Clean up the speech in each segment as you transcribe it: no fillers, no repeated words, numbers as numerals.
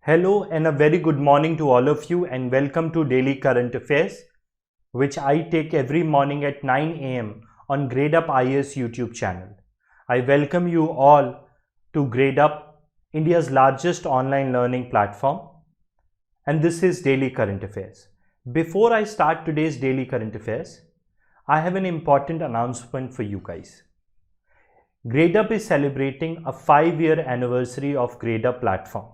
Hello and a very good morning to all of you and welcome to Daily Current Affairs, which I take every morning at 9 a.m. on Grade Up IAS YouTube channel. I welcome you all to Grade Up, India's largest online learning platform, and this is Daily Current Affairs. Before I start today's Daily Current Affairs, I have an important announcement for you guys. Grade Up is celebrating a 5-year anniversary of Grade Up platform.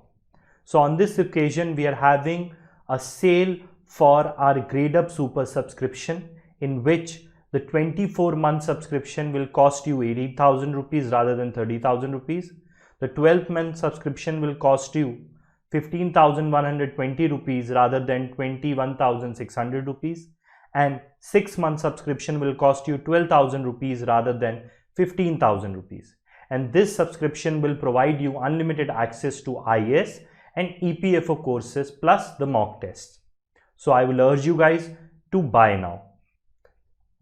So on this occasion, we are having a sale for our Grade Up Super subscription, in which the 24-month subscription will cost you 80,000 rupees rather than 30,000 rupees. The 12-month subscription will cost you 15,120 rupees rather than 21,600 rupees. And 6-month subscription will cost you 12,000 rupees rather than 15,000 rupees. And this subscription will provide you unlimited access to IAS and EPFO courses plus the mock tests. So I will urge you guys to buy now.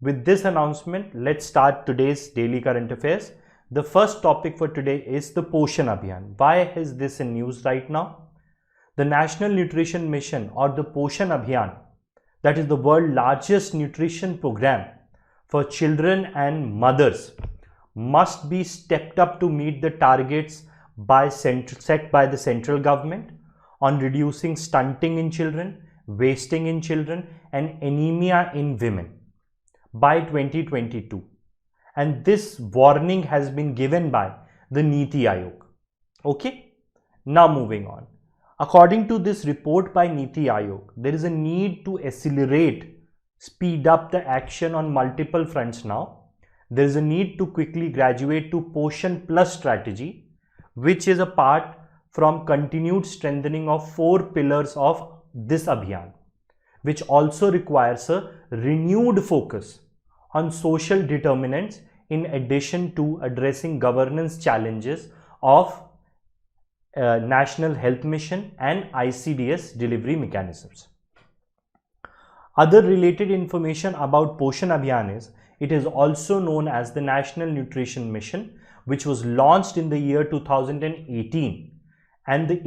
With this announcement, let's start today's Daily Current Affairs. The first topic for today is the Poshan Abhiyan. Why is this in news right now? The National Nutrition Mission, or the Poshan Abhiyan, that is the world's largest nutrition program for children and mothers, must be stepped up to meet the targets set by the central government on reducing stunting in children, wasting in children, and anemia in women by 2022. And this warning has been given by the Niti Aayog. Okay, now moving on. According to this report by Niti Aayog, there is a need to speed up the action on multiple fronts now. There is a need to quickly graduate to Poshan Plus strategy, which is a part from continued strengthening of 4 pillars of this Abhiyan, which also requires a renewed focus on social determinants in addition to addressing governance challenges of National Health Mission and ICDS delivery mechanisms. Other related information about Poshan Abhiyan is, it is also known as the National Nutrition Mission, which was launched in the year 2018, and the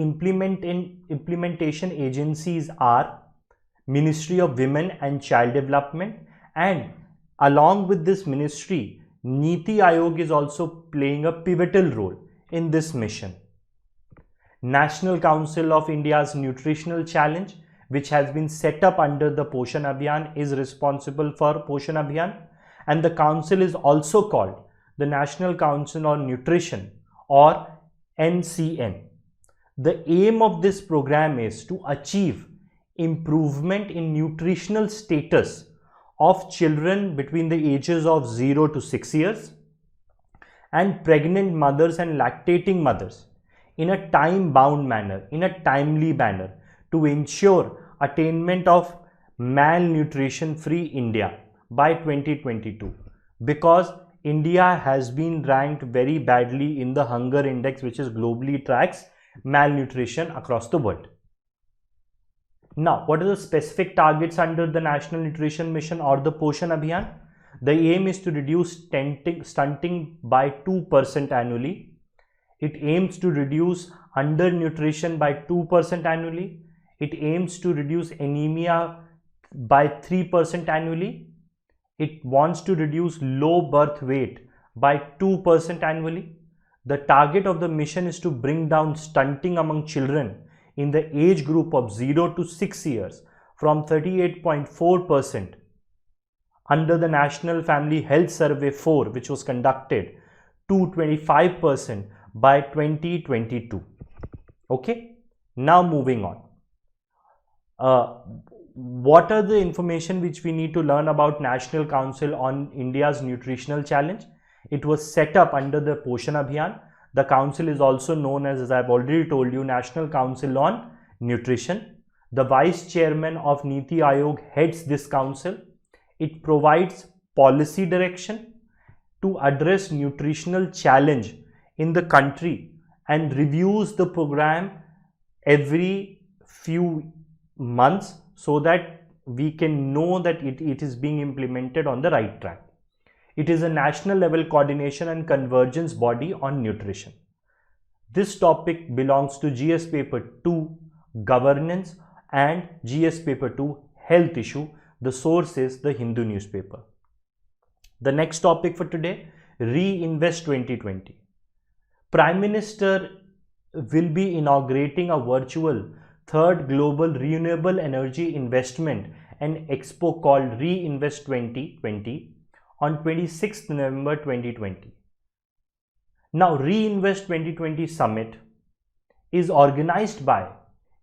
implementation agencies are Ministry of Women and Child Development, and along with this ministry, Niti Aayog is also playing a pivotal role in this mission. National Council of India's Nutritional Challenge, which has been set up under the Poshan Abhiyan, is responsible for Poshan Abhiyan, and the council is also called the National Council on Nutrition, or NCN. The aim of this program is to achieve improvement in nutritional status of children between the ages of 0 to 6 years and pregnant mothers and lactating mothers in a time-bound manner, in a timely manner, to ensure attainment of malnutrition-free India by 2022, because India has been ranked very badly in the hunger index, which is globally tracks malnutrition across the world. Now, what are the specific targets under the National Nutrition Mission or the Poshan Abhiyan? The aim is to reduce stunting by 2% annually. It aims to reduce undernutrition by 2% annually. It aims to reduce anemia by 3% annually. It wants to reduce low birth weight by 2% annually. The target of the mission is to bring down stunting among children in the age group of 0 to 6 years from 38.4% under the National Family Health Survey 4, which was conducted, to 25% by 2022. Okay, now moving on. What are the information which we need to learn about National Council on India's Nutritional Challenge? It was set up under the Poshan Abhiyan. The council is also known as I've already told you, National Council on Nutrition. The Vice Chairman of Niti Aayog heads this council. It provides policy direction to address nutritional challenge in the country and reviews the program every few months, so that we can know that it is being implemented on the right track. It is a national level coordination and convergence body on nutrition. This topic belongs to GS paper 2 governance, and GS paper 2 health issue. The source is the Hindu newspaper. The next topic for today, Reinvest 2020. Prime Minister will be inaugurating a virtual third global renewable energy investment and expo called Reinvest 2020 on 26th November 2020. Now, Reinvest 2020 Summit is organized by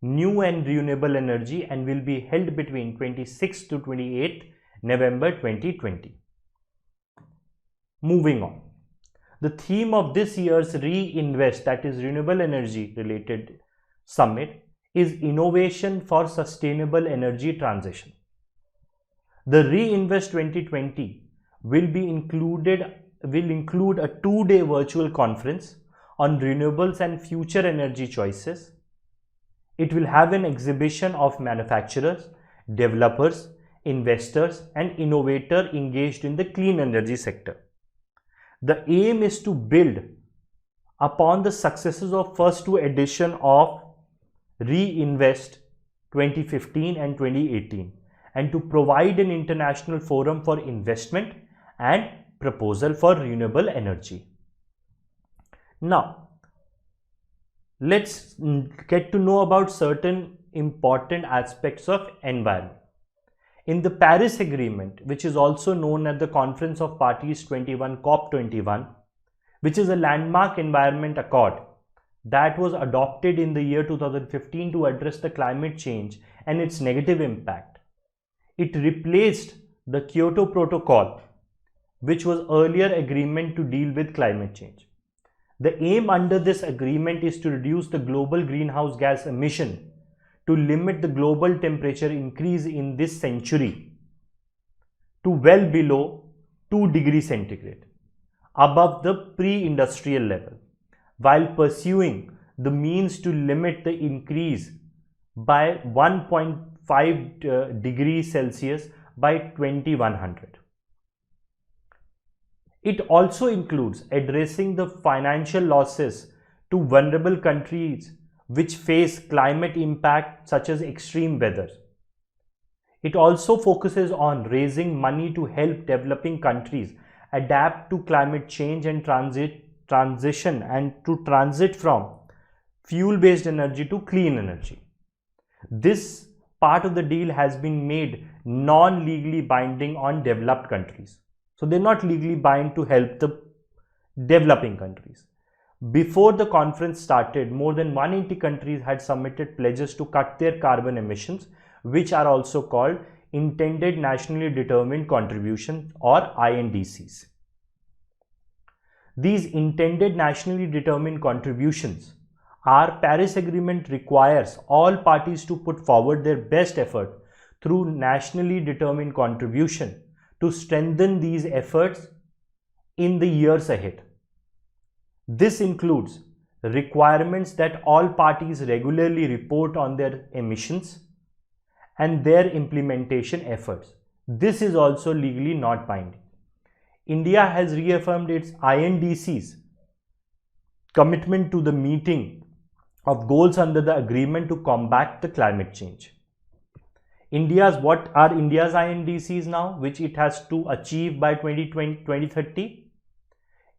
New and Renewable Energy and will be held between 26th to 28th November 2020. Moving on. The theme of this year's Reinvest, that is Renewable Energy related Summit, is Innovation for Sustainable Energy Transition. The Reinvest 2020 will include a 2-day virtual conference on renewables and future energy choices. It will have an exhibition of manufacturers, developers, investors, and innovators engaged in the clean energy sector. The aim is to build upon the successes of first 2 editions of Reinvest 2015 and 2018 and to provide an international forum for investment and proposal for renewable energy. Now, let's get to know about certain important aspects of environment. In the Paris Agreement, which is also known as the Conference of Parties 21 COP21, which is a landmark environment accord that was adopted in the year 2015 to address the climate change and its negative impact. It replaced the Kyoto Protocol, which was earlier agreement to deal with climate change. The aim under this agreement is to reduce the global greenhouse gas emission to limit the global temperature increase in this century to well below 2 degrees centigrade, above the pre-industrial level, while pursuing the means to limit the increase by 1.5 degrees Celsius by 2100. It also includes addressing the financial losses to vulnerable countries which face climate impact such as extreme weather. It also focuses on raising money to help developing countries adapt to climate change and transition and to transit from fuel-based energy to clean energy. This part of the deal has been made non-legally binding on developed countries. So they're not legally bound to help the developing countries. Before the conference started, more than 180 countries had submitted pledges to cut their carbon emissions, which are also called Intended Nationally Determined Contributions or INDCs. These Intended Nationally Determined Contributions are Paris Agreement requires all parties to put forward their best effort through nationally determined contribution to strengthen these efforts in the years ahead. This includes requirements that all parties regularly report on their emissions and their implementation efforts. This is also legally not binding. India has reaffirmed its INDC's commitment to the meeting of goals under the agreement to combat the climate change. What are India's INDCs now, which it has to achieve by 2030?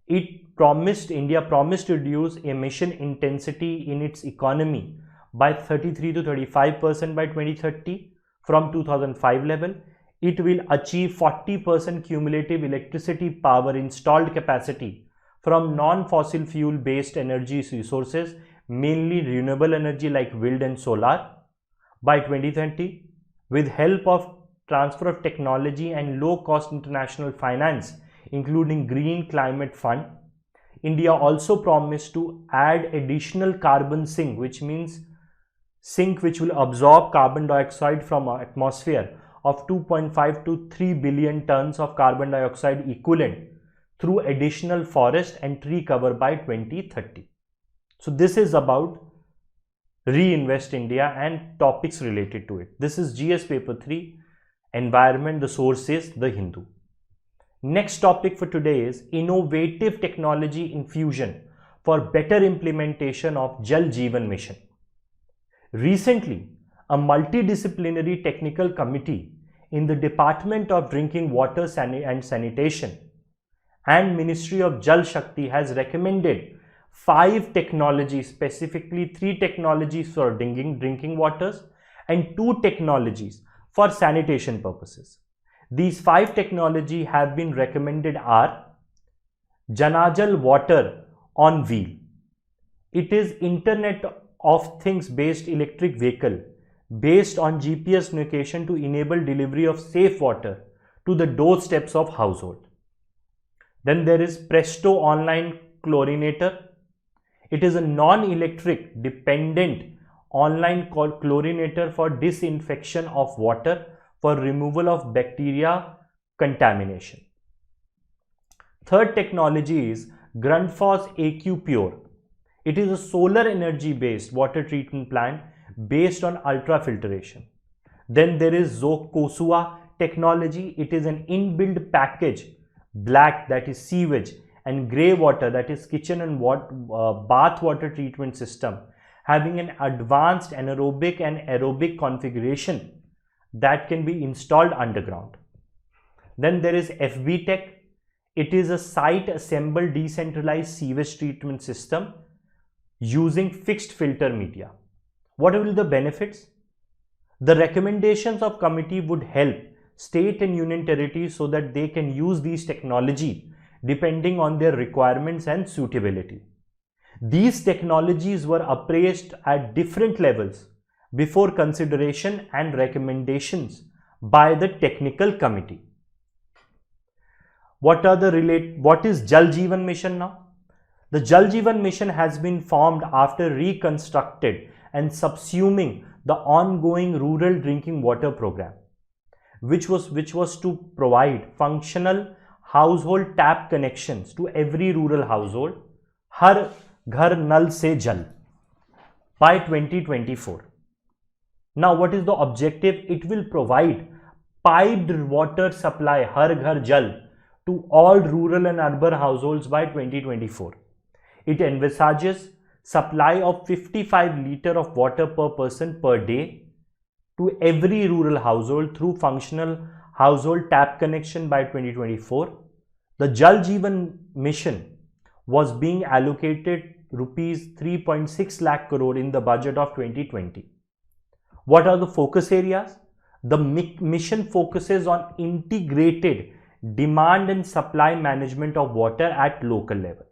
India promised to reduce emission intensity in its economy by 33 to 35% by 2030 from 2005 level. It will achieve 40% cumulative electricity power installed capacity from non-fossil fuel based energy resources, mainly renewable energy like wind and solar, by 2030. With help of transfer of technology and low cost international finance, including Green Climate Fund, India also promised to add additional carbon sink, which means sink which will absorb carbon dioxide from our atmosphere of 2.5 to 3 billion tons of carbon dioxide equivalent through additional forest and tree cover by 2030. So this is about Reinvest India and topics related to it. This is GS paper 3, environment. The source is The Hindu. Next topic for today is innovative technology infusion for better implementation of Jal Jeevan Mission. Recently, a multidisciplinary technical committee in the Department of Drinking Water and Sanitation and Ministry of Jal Shakti has recommended 5 technologies, specifically 3 technologies for drinking waters and 2 technologies for sanitation purposes. These 5 technologies have been recommended are Janajal water on wheel. It is Internet of Things based electric vehicle based on GPS location to enable delivery of safe water to the doorsteps of household. Then there is Presto online chlorinator. It is a non-electric dependent online chlorinator for disinfection of water for removal of bacteria contamination. Third technology is Grundfos AQ Pure. It is a solar energy based water treatment plant based on ultrafiltration. Then there is Zokosua technology. It is an inbuilt package, black, that is sewage, and grey water, that is kitchen and bath water treatment system, having an advanced anaerobic and aerobic configuration that can be installed underground. Then there is FB Tech. It is a site assembled decentralized sewage treatment system using fixed filter media. What will be the benefits? The recommendations of committee would help state and union territories so that they can use these technology depending on their requirements and suitability. These technologies were appraised at different levels before consideration and recommendations by the technical committee. What is Jal Jeevan Mission now? The Jal Jeevan Mission has been formed after reconstructed and subsuming the ongoing rural drinking water program, which was to provide functional household tap connections to every rural household, Har Ghar Nal Se Jal, by 2024. Now, what is the objective? It will provide piped water supply, Har Ghar Jal, to all rural and urban households by 2024. It envisages supply of 55 liters of water per person per day to every rural household through functional household tap connection by 2024. The Jal Jeevan Mission was being allocated rupees 3.6 lakh crore in the budget of 2020. What are the focus areas? The mission focuses on integrated demand and supply management of water at local level.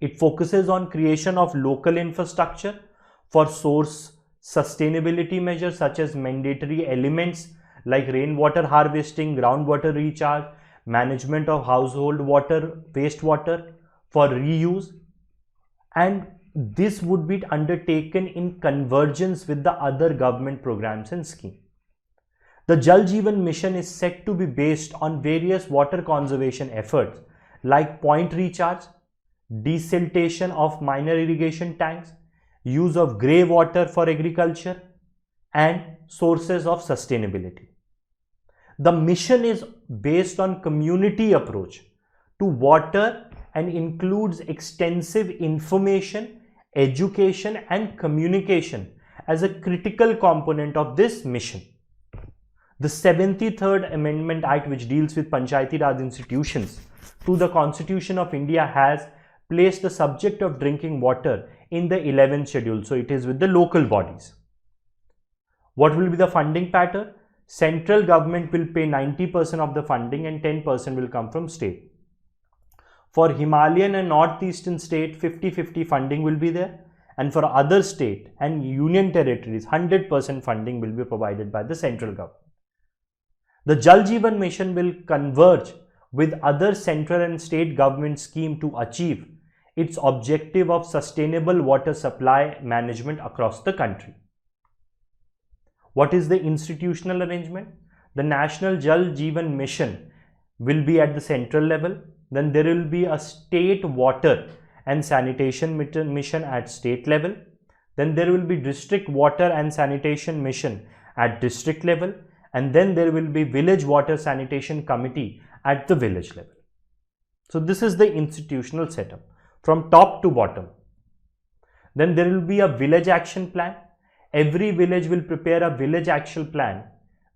It focuses on creation of local infrastructure for source sustainability measures such as mandatory elements like rainwater harvesting, groundwater recharge, management of household water, wastewater for reuse, and this would be undertaken in convergence with the other government programs and schemes. The Jal Jeevan Mission is set to be based on various water conservation efforts like point recharge, desiltation of minor irrigation tanks, use of grey water for agriculture, and sources of sustainability. The mission is based on community approach to water and includes extensive information, education, and communication as a critical component of this mission. The 73rd Amendment Act, which deals with Panchayati Raj institutions to the Constitution of India, has placed the subject of drinking water in the 11th schedule. So it is with the local bodies. What will be the funding pattern? Central government will pay 90% of the funding and 10% will come from state. For Himalayan and Northeastern state, 50-50 funding will be there, and for other state and union territories, 100% funding will be provided by the central government. The Jal Jeevan Mission will converge with other central and state government schemes to achieve its objective of sustainable water supply management across the country. What is the institutional arrangement? The National Jal Jeevan Mission will be at the central level. Then there will be a state water and sanitation mission at state level. Then there will be district water and sanitation mission at district level. And then there will be village water sanitation committee at the village level. So this is the institutional setup from top to bottom. Then there will be a village action plan. Every village will prepare a village action plan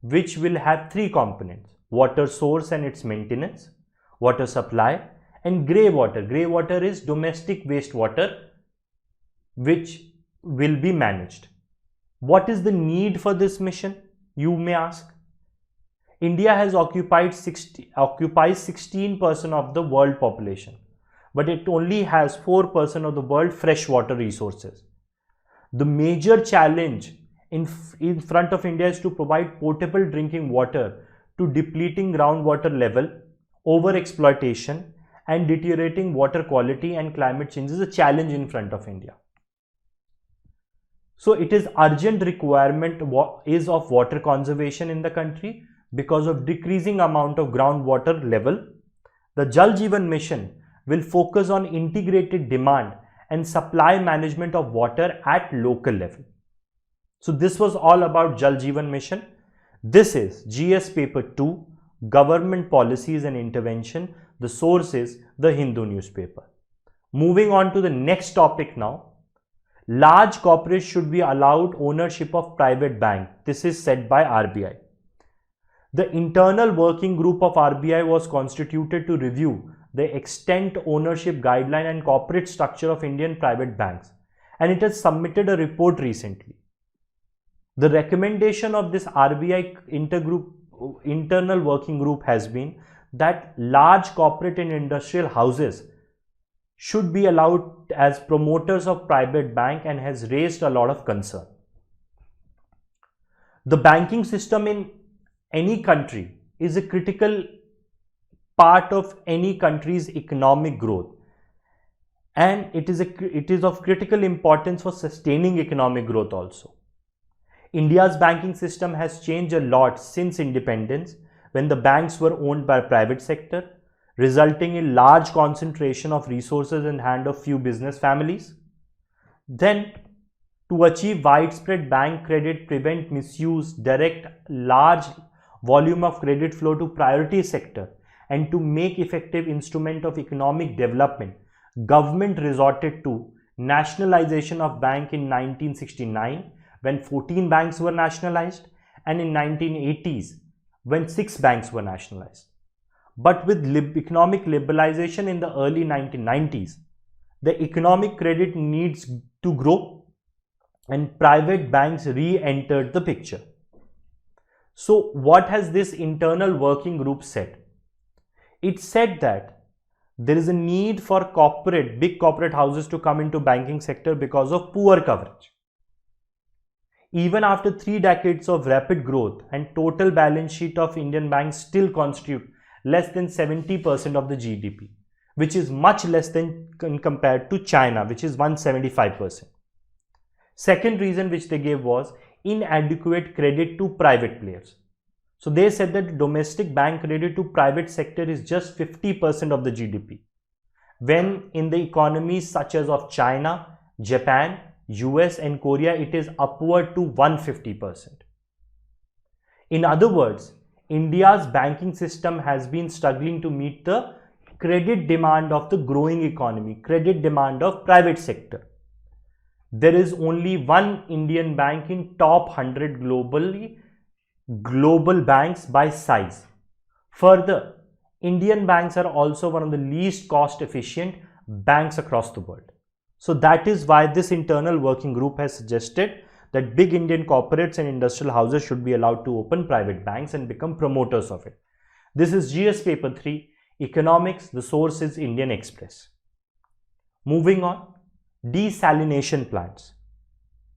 which will have three components: water source and its maintenance, water supply, and grey water. Grey water is domestic wastewater which will be managed. What is the need for this mission, you may ask? India has occupies 16% of the world population, but it only has 4% of the world freshwater resources. The major challenge in front of India is to provide potable drinking water to depleting groundwater level, overexploitation, and deteriorating water quality, and climate change is a challenge in front of India. So it is urgent requirement is of water conservation in the country because of decreasing amount of groundwater level. The Jal Jeevan Mission will focus on integrated demand and supply management of water at local level. So this was all about Jal Jeevan Mission. This is GS paper 2, Government Policies and Intervention. The source is the Hindu newspaper. Moving on to the next topic now. Large corporates should be allowed ownership of private bank. This is said by RBI. The internal working group of RBI was constituted to review the extent, ownership guideline and corporate structure of Indian private banks, and it has submitted a report recently. The recommendation of this RBI internal working group has been that large corporate and industrial houses should be allowed as promoters of private bank and has raised a lot of concern. The banking system in any country is a critical part of any country's economic growth, and it is of critical importance for sustaining economic growth also. India's banking system has changed a lot since independence, when the banks were owned by private sector, resulting in large concentration of resources in hand of few business families. Then, to achieve widespread bank credit, prevent misuse, direct large volume of credit flow to priority sector, and to make effective instrument of economic development, government resorted to nationalization of bank in 1969, when 14 banks were nationalized, and in 1980s, when 6 banks were nationalized. But with economic liberalization in the early 1990s, the economic credit needs to grow and private banks re-entered the picture. So what has this internal working group said? It said that there is a need for big corporate houses to come into banking sector because of poor coverage. Even after 3 decades of rapid growth, and total balance sheet of Indian banks still constitute less than 70% of the GDP, which is much less than compared to China, which is 175%. Second reason which they gave was inadequate credit to private players. So they said that domestic bank credit to private sector is just 50% of the GDP, when in the economies such as of China, Japan, US and Korea, it is upward to 150%. In other words, India's banking system has been struggling to meet the credit demand of the growing economy, credit demand of private sector. There is only one Indian bank in top 100 global banks by size. Further, Indian banks are also one of the least cost efficient banks across the world. So that is why this internal working group has suggested that big Indian corporates and industrial houses should be allowed to open private banks and become promoters of it. This is GS paper 3, Economics. The source is Indian Express. Moving on, desalination plants.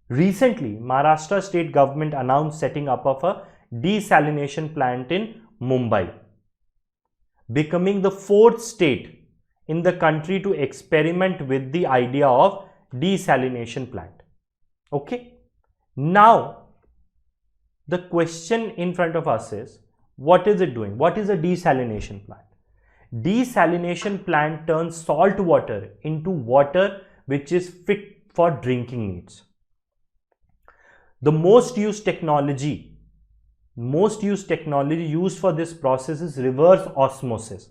Recently, Maharashtra state government announced setting up of a desalination plant in Mumbai, becoming the 4th state in the country to experiment with the idea of desalination plant. Okay. Now, the question in front of us is, what is it doing? What is a desalination plant? Desalination plant turns salt water into water which is fit for drinking needs. The most used technology used for this process is reverse osmosis,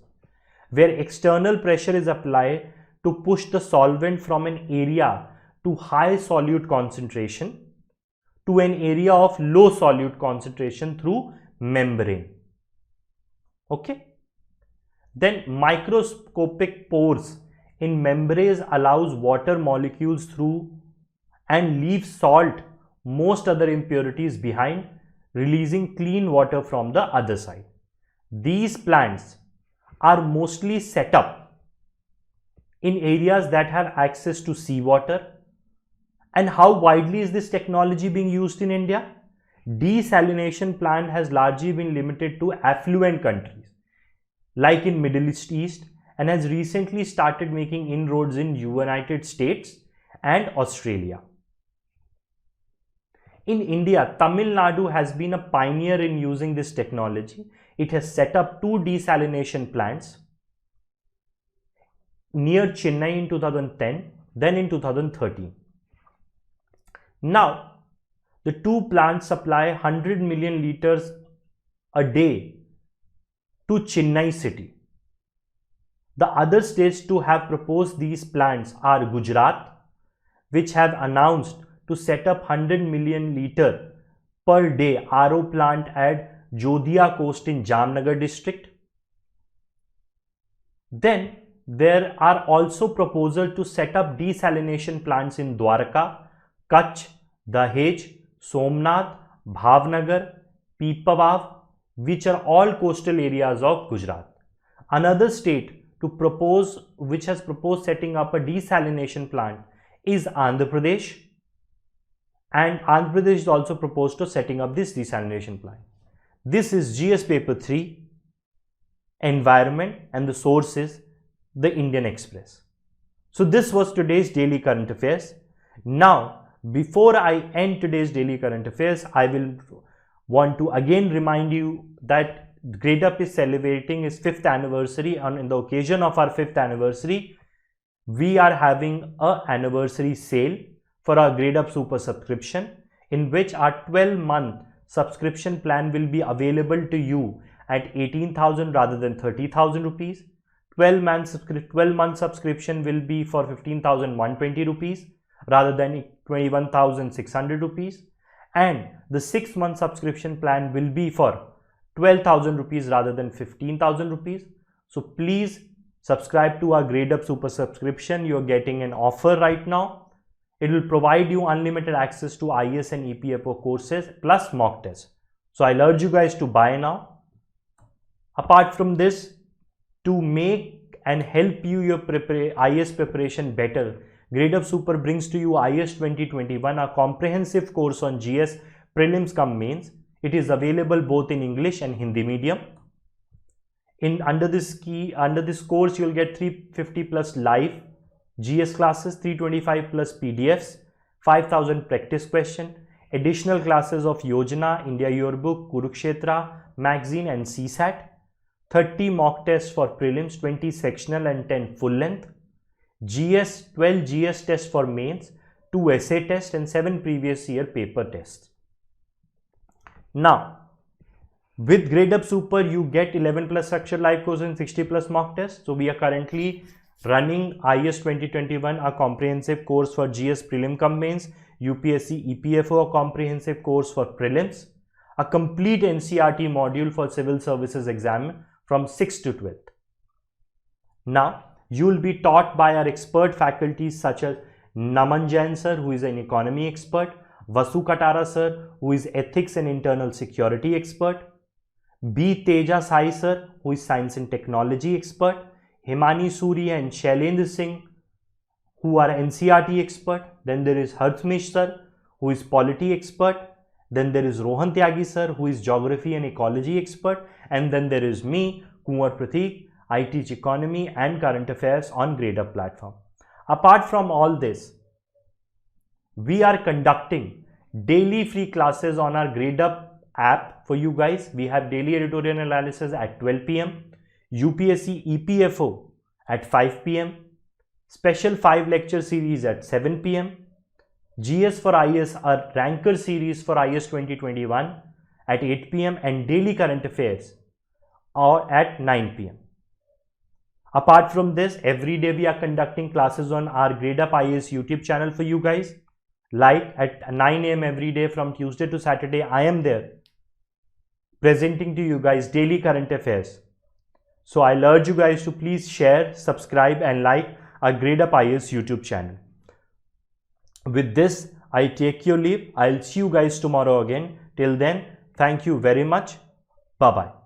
where external pressure is applied to push the solvent from an area to high solute concentration to an area of low solute concentration through membrane. Okay. Then microscopic pores in membranes allows water molecules through and leaves salt, most other impurities behind, releasing clean water from the other side. These plants are mostly set up in areas that have access to seawater. And how widely is this technology being used in India? Desalination plant has largely been limited to affluent countries like in Middle East and has recently started making inroads in United States and Australia. In India, Tamil Nadu has been a pioneer in using this technology. It has set up 2 desalination plants near Chennai in 2010, then in 2013. Now, the 2 plants supply 100 million liters a day to Chennai city. The other states to have proposed these plants are Gujarat, which have announced to set up 100 million liter per day RO plant at Jodhia coast in Jamnagar district. Then there are also proposals to set up desalination plants in Dwarka, Kutch, Dahej, Somnath, Bhavnagar, Pipavav, which are all coastal areas of Gujarat. Another state which has proposed setting up a desalination plant is Andhra Pradesh, and Andhra Pradesh is also proposed to setting up this desalination plant. This is GS paper 3, environment, and the source is the Indian Express. So this was today's daily current affairs. Now, before I end today's daily current affairs, I will want to again remind you that Grade Up is celebrating its 5th anniversary, and in the occasion of our 5th anniversary, we are having an anniversary sale for our Grade Up Super subscription, in which our 12-month subscription plan will be available to you at 18,000 rather than 30,000 rupees. 12-month subscription will be for 15,120 rupees rather than 21,600 rupees, and the 6-month subscription plan will be for 12,000 rupees rather than 15,000 rupees. So please subscribe to our Grade Up Super subscription. You are getting an offer right now. It will provide you unlimited access to IAS and EPFO courses plus mock tests. So I'll urge you guys to buy now. Apart from this, to make and help you your IAS preparation better, Grade Up Super brings to you IAS 2021, a comprehensive course on GS prelims cum mains. It is available both in English and Hindi medium. Under this course, you'll get 350 plus live GS classes, 325 plus PDFs, 5,000 practice question, additional classes of Yojana, India Yearbook, Kurukshetra, magazine and CSAT, 30 mock tests for prelims, 20 sectional and 10 full length, 12 GS tests for mains, 2 essay tests and 7 previous year paper tests. Now, with Grade Up Super, you get 11 plus structured live course and 60 plus mock tests. So we are currently running IAS 2021, a comprehensive course for GS prelim cum mains, UPSC EPFO, a comprehensive course for prelims, a complete NCERT module for civil services exam from 6th to 12th. Now, you will be taught by our expert faculties such as Naman Jain sir, who is an economy expert, Vasu Katara sir, who is ethics and internal security expert, B. Teja Sai sir, who is science and technology expert, Himani Surya and Shailendra Singh, who are NCERT expert. Then there is Harthmesh sir, who is polity expert. Then there is Rohan Tyagi sir, who is geography and ecology expert. And then there is me, Kumar Prateek. I teach economy and current affairs on Grade Up platform. Apart from all this, we are conducting daily free classes on our Grade Up app for you guys. We have daily editorial analysis at 12 p.m, UPSC EPFO at 5 p.m, special 5 lecture series at 7 p.m, GS for IAS, our ranker series for IAS 2021 at 8 p.m, and daily current affairs or at 9 p.m. Apart from this, every day we are conducting classes on our Grade Up IAS YouTube channel for you guys. Like at 9 a.m. every day from Tuesday to Saturday, I am there presenting to you guys daily current affairs. So I'll urge you guys to please share, subscribe and like our Grade Up IAS YouTube channel. With this, I take your leave. I'll see you guys tomorrow again. Till then, thank you very much. Bye-bye.